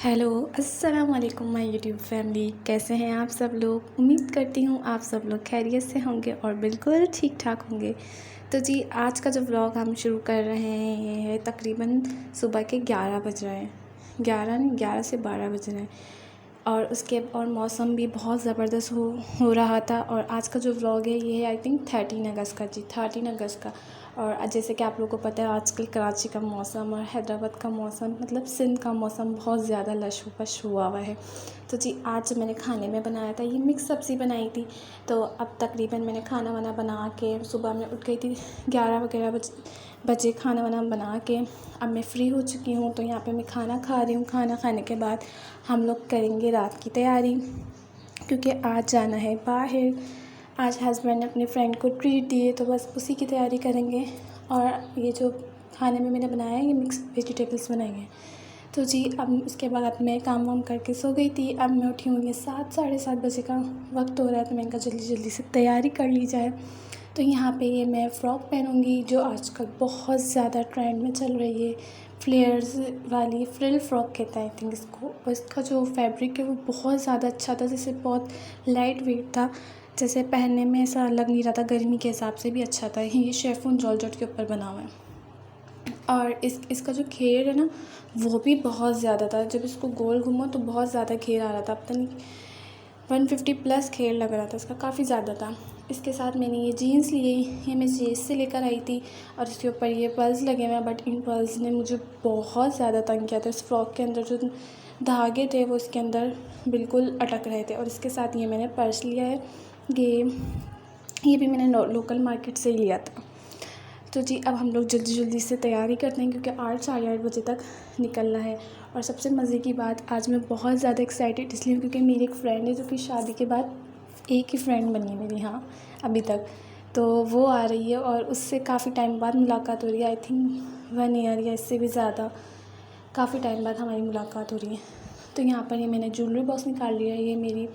Hello अस्सलाम वालेकुम my YouTube family. कैसे हैं आप सब लोग? उम्मीद करती हूँ आप सब लोग खैरियत से होंगे और बिल्कुल ठीक ठाक होंगे। तो जी, आज का जो व्लॉग हम शुरू कर रहे हैं ये है तकरीबन सुबह के 11 बज रहे हैं। 11 नहीं, 11 से 12 बज रहे हैं। और मौसम भी बहुत ज़बरदस्त हो रहा था। और आज का जो व्लॉग है ये है आई थिंक 13 अगस्त का। जी 13 अगस्त का। और जैसे कि आप लोगों को पता है आजकल कराची का मौसम और हैदराबाद का मौसम मतलब सिंध का मौसम बहुत ज़्यादा लशोपश हुआ हुआ है। तो जी, आज मैंने खाने में बनाया था, ये मिक्स सब्ज़ी बनाई थी। तो अब तकरीबन मैंने खाना वाना बना के सुबह में उठ गई थी 11 बजे खाना वाना बना के अब मैं फ़्री हो चुकी हूँ। तो यहाँ पे मैं खाना खा रही हूँ। खाना खाने के बाद हम लोग करेंगे रात की तैयारी, क्योंकि आज जाना है बाहर। आज हस्बैंड ने अपने फ्रेंड को ट्रीट दिए, तो बस उसी की तैयारी करेंगे। और ये जो खाने में मैंने बनाया है ये मिक्स वेजिटेबल्स बनाए हैं। तो जी, अब उसके बाद मैं काम वाम करके सो गई थी। अब मैं उठी हूँ, ये 7 साढ़े 7 बजे का वक्त हो रहा है। तो मैंने कहा जल्दी जल्दी से तैयारी कर ली जाए। तो यहाँ पे ये मैं फ़्रॉक पहनूँगी जो आजकल बहुत ज़्यादा ट्रेंड में चल रही है, फ्लेयर्स वाली फ्रिल फ्रॉक कहते हैं आई थिंक इसको। और इसका जो फैब्रिक है वो बहुत ज़्यादा अच्छा था, जैसे बहुत लाइट वेट था, जैसे पहनने में ऐसा लग नहीं रहा था, गर्मी के हिसाब से भी अच्छा था। ये शिफॉन जॉर्जेट के ऊपर बना हुआ है। और इसका जो घेर है ना वो भी बहुत ज़्यादा था, जब इसको गोल घुमा तो बहुत ज़्यादा घेर आ रहा था। पता नहीं 150 प्लस घेर लग रहा था इसका, काफ़ी ज़्यादा था। इसके साथ मैंने ये जीन्स ली, ये मैं जेस से लेकर आई थी। और इसके ऊपर ये पर्ल्स लगे हुए हैं, बट इन पर्ल्स ने मुझे बहुत ज़्यादा तंग किया था। इस फ्रॉक के अंदर जो धागे थे वो इसके अंदर बिल्कुल अटक रहे थे। और इसके साथ ये मैंने पर्स लिया है, ये भी मैंने लोकल मार्केट से ही लिया था। तो जी, अब हम लोग जल्दी जल्दी से तैयारी करते हैं, क्योंकि 8 साढ़े 8 बजे तक निकलना है। और सबसे मज़े की बात, आज मैं बहुत ज़्यादा एक्साइटेड इसलिए क्योंकि मेरी एक फ़्रेंड है जो कि शादी के बाद एक ही फ्रेंड बनी है मेरी, हाँ अभी तक। तो वो आ रही है और उससे काफ़ी टाइम बाद मुलाकात हो रही है, आई थिंक 1 ईयर या इससे भी ज़्यादा, काफ़ी टाइम बाद हमारी मुलाकात हो रही है। तो यहाँ पर ये मैंने ज्वेलरी बॉक्स निकाल लिया है।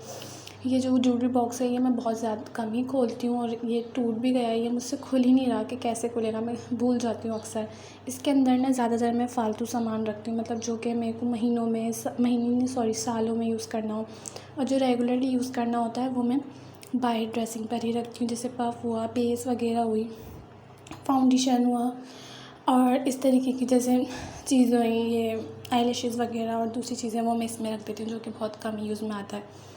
ये जो ज्वेलरी बॉक्स है ये मैं बहुत ज़्यादा कम ही खोलती हूँ, और ये टूट भी गया है, ये मुझसे खुल ही नहीं रहा कि कैसे खुलेगा, मैं भूल जाती हूँ अक्सर। इसके अंदर ना ज़्यादातर मैं फ़ालतू सामान रखती हूँ, मतलब जो कि मेरे को सालों में यूज़ करना हो। और जो रेगुलरली यूज़ करना होता है वो मैं बाहर ड्रेसिंग पर ही रखती हूँ, जैसे पफ़ हुआ, बेस वगैरह हुई, फाउंडेशन हुआ, और इस तरीके की जैसे चीज़ें हुई, ये आईलैशेस वगैरह और दूसरी चीज़ें वो मैं इसमें रख देती हूँ, जो कि बहुत कम यूज़ में आता है।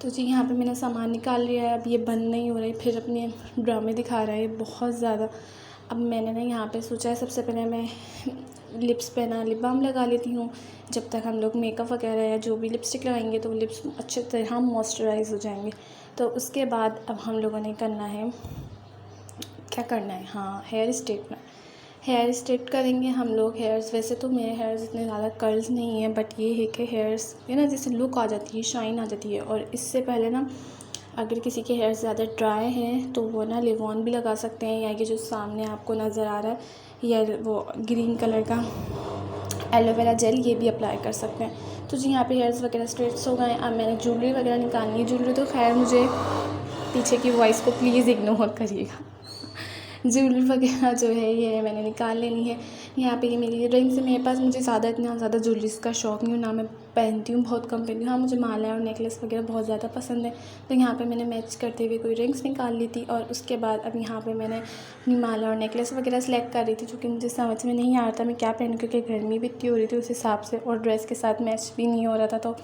तो जी, यहाँ पे मैंने सामान निकाल लिया है। अब ये बंद नहीं हो रही, फिर अपने ड्रामे दिखा रहा है बहुत ज़्यादा। अब मैंने ना यहाँ पे सोचा है सबसे पहले मैं लिप्स पे ना लिप बाम लगा लेती हूँ, जब तक हम लोग मेकअप वगैरह या जो भी लिपस्टिक लगाएंगे तो लिप्स अच्छे तरह मॉइस्चराइज़ हो जाएंगे। तो उसके बाद अब हम लोगों ने करना है, क्या करना है, हाँ हेयर स्ट्रेट करेंगे हम लोग। हेयर्स, वैसे तो मेरे हेयर्स इतने ज़्यादा कर्ल्स नहीं हैं, बट ये है कि हेयर्स ये ना जैसे लुक आ जाती है, शाइन आ जाती है। और इससे पहले ना अगर किसी के हेयर्स ज़्यादा ड्राई हैं तो वो ना लिव ऑन भी लगा सकते हैं, या ये जो सामने आपको नज़र आ रहा है या वो ग्रीन कलर का एलोवेरा जेल, ये भी अप्लाई कर सकते हैं। तो जी, यहाँ पे हेयर्स वगैरह स्ट्रेट्स हो गए। अब मैंने ज्वेलरी वगैरह निकालनी है। ज्वेलरी तो खैर मुझे, पीछे की वॉइस को प्लीज़ इग्नोर करिएगा। ज्वेलरी वगैरह जो है ये मैंने निकाल लेनी है। यहाँ पे ये मेरी रिंग्स है मेरे पास। मुझे इतना ज़्यादा ज्वेलरीज़ का शौक़ नहीं है, ना मैं पहनती हूँ, बहुत कम पहनती हूँ। हाँ, मुझे माला और नेकलेस वगैरह बहुत ज़्यादा पसंद है। तो यहाँ पे मैंने मैच करते हुए कोई रिंग्स निकाल ली थी। और उसके बाद अब यहाँ पे मैंने अपनी माला और नेकलेस वगैरह सेलेक्ट कर रही थी, जो कि मुझे समझ में नहीं आ रहा था मैं क्या पहनूँ, क्योंकि गर्मी भी इतनी हो रही थी उस हिसाब से, और ड्रेस के साथ मैच भी नहीं हो रहा था। तो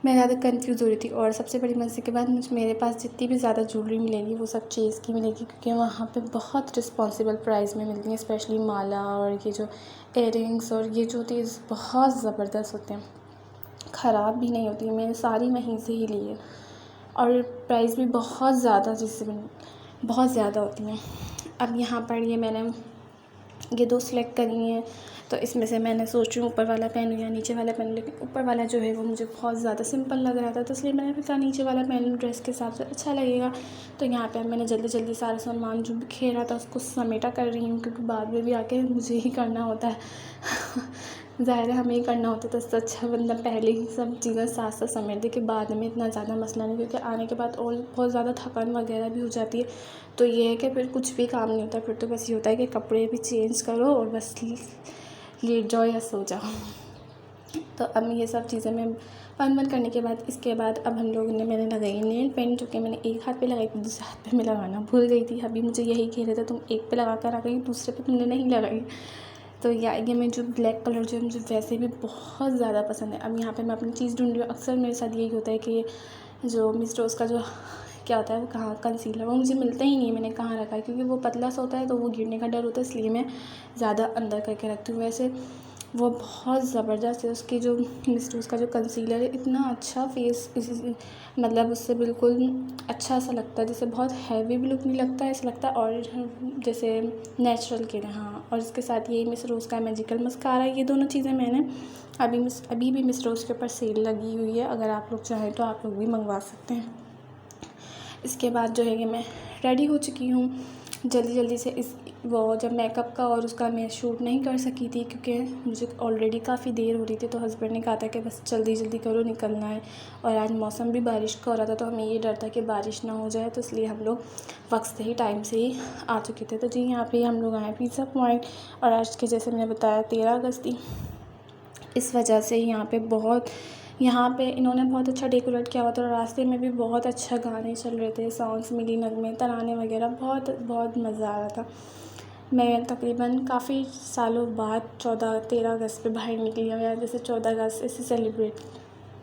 मैं ज़्यादा कंफ्यूज हो रही थी। और सबसे बड़ी मज़े के बाद मेरे पास जितनी भी ज़्यादा ज्वेलरी मिलेगी वो सब चेज़ की मिलेगी, क्योंकि वहाँ पे बहुत रिस्पॉन्सिबल प्राइस में मिलती हैं, स्पेशली माला और ये जो इयररिंग्स और ये जो चीज़ बहुत ज़बरदस्त होते हैं, ख़राब भी नहीं होती है। मैंने सारी वहीं से ही ली है, और प्राइस भी बहुत ज़्यादा बहुत ज़्यादा होती हैं। अब यहाँ पर ये मैंने ये 2 सिलेक्ट करी हैं, तो इसमें से मैंने सोच रही हूँ ऊपर वाला पहनूँ या नीचे वाला पहनूँ, लेकिन ऊपर वाला जो है वो मुझे बहुत ज़्यादा सिंपल लग रहा था, तो इसलिए मैंने कहा नीचे वाला पहन लूँ, ड्रेस के हिसाब से अच्छा लगेगा। तो यहाँ पे मैंने जल्दी जल्दी सारा सामान जो बिखेरा था उसको समेटा कर रही हूँ, क्योंकि बाद में भी आके मुझे ही करना होता है। ज़ाहिर है हमें ही करना होता है, तो इससे अच्छा बंदा पहले ही सब चीज़ें साथ साथ समेट दे, कि बाद में इतना ज़्यादा मसला नहीं, क्योंकि आने के बाद और बहुत ज़्यादा थकान वगैरह भी हो जाती है। तो ये है कि फिर कुछ भी काम नहीं होता, फिर तो बस ये होता है कि कपड़े भी चेंज करो और बस लेट जाओ या सो जाओ। तो अब ये सब चीज़ें मैं बंद करने के बाद इसके बाद अब हम लोगों ने मैंने लगाई नेल पेंट, जो कि मैंने एक हाथ पे लगाई थी, दूसरे हाथ पे मैं लगाना भूल गई थी। अभी मुझे यही कह रहे थे तुम एक पे लगा कर आ गई, दूसरे पे तुमने नहीं लगाई। तो ये मैं जो ब्लैक कलर जो है मुझे वैसे भी बहुत ज़्यादा पसंद है। अब यहाँ पे मैं अपनी चीज़ ढूंढ रही हूँ। अक्सर मेरे साथ यही होता है कि जो मिस रोज़ का जो क्या होता है वो कहाँ कंसीलर वो मुझे मिलता ही नहीं है, मैंने कहाँ रखा है, क्योंकि वो पतला सा होता है तो वो गिरने का डर होता है, इसलिए मैं ज़्यादा अंदर करके रखती हूँ। वैसे वो बहुत ज़बरदस्त है, उसकी जो मिस रोज़ का जो कंसीलर है इतना अच्छा फेस मतलब उससे बिल्कुल अच्छा सा लगता है, जैसे बहुत हैवी भी लुक नहीं लगता है, ऐसा लगता है और जैसे नेचुरल के लिए। हाँ, और इसके साथ ये मिस रोज़ का मैजिकल मस्कारा, ये दोनों चीज़ें मैंने अभी भी मिस रोज़ के ऊपर सेल लगी हुई है, अगर आप लोग चाहें तो आप लोग भी मंगवा सकते हैं। इसके बाद जो है कि मैं रेडी हो चुकी हूँ जल्दी से। वो जब मेकअप का और उसका मैं शूट नहीं कर सकी थी, क्योंकि मुझे ऑलरेडी काफ़ी देर हो रही थी, तो हस्बैंड ने कहा था कि बस जल्दी करो, निकलना है। और आज मौसम भी बारिश का हो रहा था, तो हमें ये डर था कि बारिश ना हो जाए, तो इसलिए हम लोग वक्त से ही टाइम से ही आ चुके थे। तो जी यहाँ पे हम लोग आए पिज़्ज़ा पॉइंट, और आज के जैसे मैंने बताया 13 अगस्त थी, इस वजह से यहाँ पे इन्होंने बहुत अच्छा डेकोरेट किया हुआ था, और रास्ते में भी बहुत अच्छा गाने चल रहे थे, सॉन्ग्स, मिली नगमे, तराने वगैरह, बहुत मज़ा आ रहा था। मैं तकरीबन काफ़ी सालों बाद 13 अगस्त पे बाहर निकली हूँ, या जैसे 14 अगस्त ऐसे सेलिब्रेट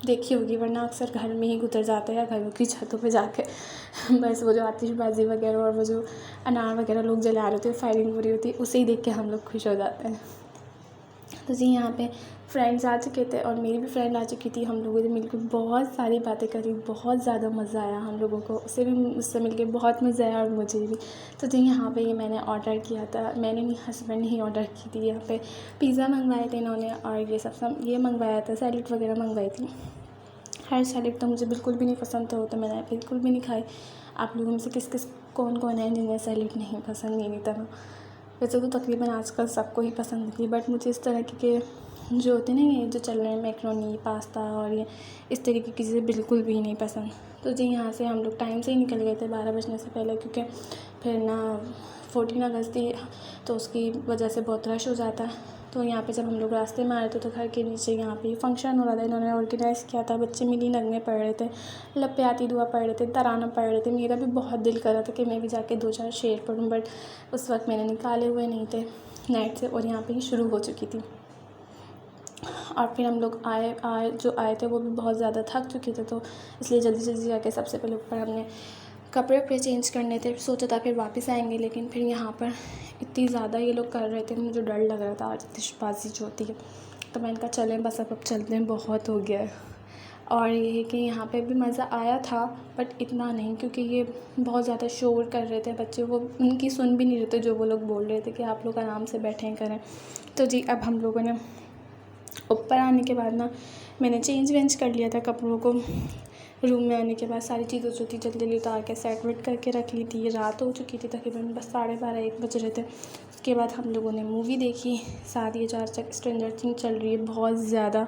देखी होगी, वरना अक्सर घर में ही गुजर जाता है, या घरों की छतों पे जाके बस वो जो आतिशबाजी वगैरह और वो जो अनार वगैरह लोग जला रहे होते, फायरिंग हो रही होती, उसे ही देख के हम लोग खुश हो जाते हैं। तो जी यहाँ पे फ्रेंड्स आ चुके थे, और मेरी भी फ्रेंड आ चुकी थी। हम लोगों ने मिलकर बहुत सारी बातें करी, बहुत ज़्यादा मज़ा आया हम लोगों को, उससे मिलकर बहुत मज़ा आया, और मुझे भी। तो जी यहाँ पे ये मैंने ऑर्डर किया था, मैंने नहीं, हस्बैंड ने ही ऑर्डर की थी। यहाँ पे पिज़्ज़ा मंगवाए थे इन्होंने, और ये मंगवाया था, सैलेड वगैरह मंगवाई थी। हर सैलेड तो मुझे बिल्कुल भी नहीं पसंद था, वो तो मैंने बिल्कुल भी नहीं खाई। आप लोगों में से कौन है जिन्हें सैलेड नहीं पसंद मेरी तरह? वैसे तो तकरीबन आजकल सबको ही पसंद होती है, बट मुझे इस तरह के जो होते हैं ना, ये जो चल रहे हैं मैक्रोनी, पास्ता और ये इस तरीके की चीज़ें बिल्कुल भी नहीं पसंद। तो जी यहाँ से हम लोग टाइम से ही निकल गए थे 12 बजने से पहले, क्योंकि फिर ना 14 अगस्त थी, तो उसकी वजह से बहुत रश हो जाता है। तो यहाँ पे जब हम लोग रास्ते में आए थे, तो घर के नीचे यहाँ पे फंक्शन हो रहा था, इन्होंने ऑर्गेनाइज़ किया था। बच्चे मिली नगमे पढ़ रहे थे, लपे आती दुआ पढ़ रहे थे, तराना पढ़ रहे थे। मेरा भी बहुत दिल कर रहा था कि मैं भी जाके 2-4 शेर पढ़ूँ, बट उस वक्त मैंने निकाले हुए नहीं थे नेट से, और यहाँ पे ही शुरू हो चुकी थी। और फिर हम लोग आए थे वो भी बहुत ज़्यादा थक चुके थे, तो इसलिए जल्दी जाके सबसे पहले ऊपर हमने कपड़े चेंज करने थे। सोचा था फिर वापस आएंगे, लेकिन फिर यहाँ पर इतनी ज़्यादा ये लोग कर रहे थे, मुझे डर लग रहा था आतिशबाजी जो होती है, तो मैंने कहा चलें बस अब चलते हैं, बहुत हो गया है। और ये है कि यहाँ पे भी मज़ा आया था, बट इतना नहीं, क्योंकि ये बहुत ज़्यादा शोर कर रहे थे बच्चे, वो उनकी सुन भी नहीं रहे थे जो वो लोग बोल रहे थे कि आप लोग आराम से बैठें करें। तो जी अब हम लोगों ने ऊपर आने के बाद ना मैंने चेंज वेंज कर लिया था कपड़ों को। रूम में आने के बाद सारी चीज़ें जो थी जल्दी उतार के सेट वेट करके रख ली थी। रात हो चुकी थी, तकरीबन बस 12:30-1 बज रहे थे। उसके बाद हम लोगों ने मूवी देखी साथ, ये 4 चक स्ट्रेंजर थिंग्स चल रही है, बहुत ज़्यादा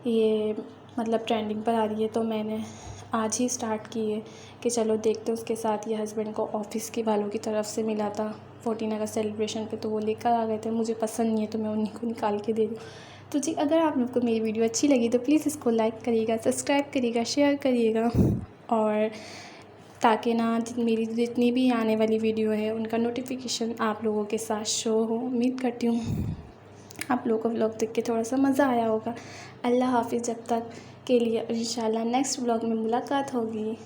ये मतलब ट्रेंडिंग पर आ रही है, तो मैंने आज ही स्टार्ट की है कि चलो देखते। उसके साथ ये हस्बैंड को ऑफिस के वालों की तरफ से मिला था 14 अगस्त सेलिब्रेशन पे, तो वो लेकर आ गए थे। मुझे पसंद नहीं है तो मैं उन्हीं को निकाल के दे दूँ। तो जी अगर आप लोग को मेरी वीडियो अच्छी लगी तो प्लीज़ इसको लाइक करिएगा, सब्सक्राइब करिएगा, शेयर करिएगा, और ताकि ना मेरी जितनी भी आने वाली वीडियो है उनका नोटिफिकेशन आप लोगों के साथ शो हो। उम्मीद करती हूँ आप लोगों को व्लॉग देख के थोड़ा सा मज़ा आया होगा। अल्लाह हाफिज़, जब तक के लिए इंशाल्लाह नेक्स्ट व्लॉग में मुलाकात होगी।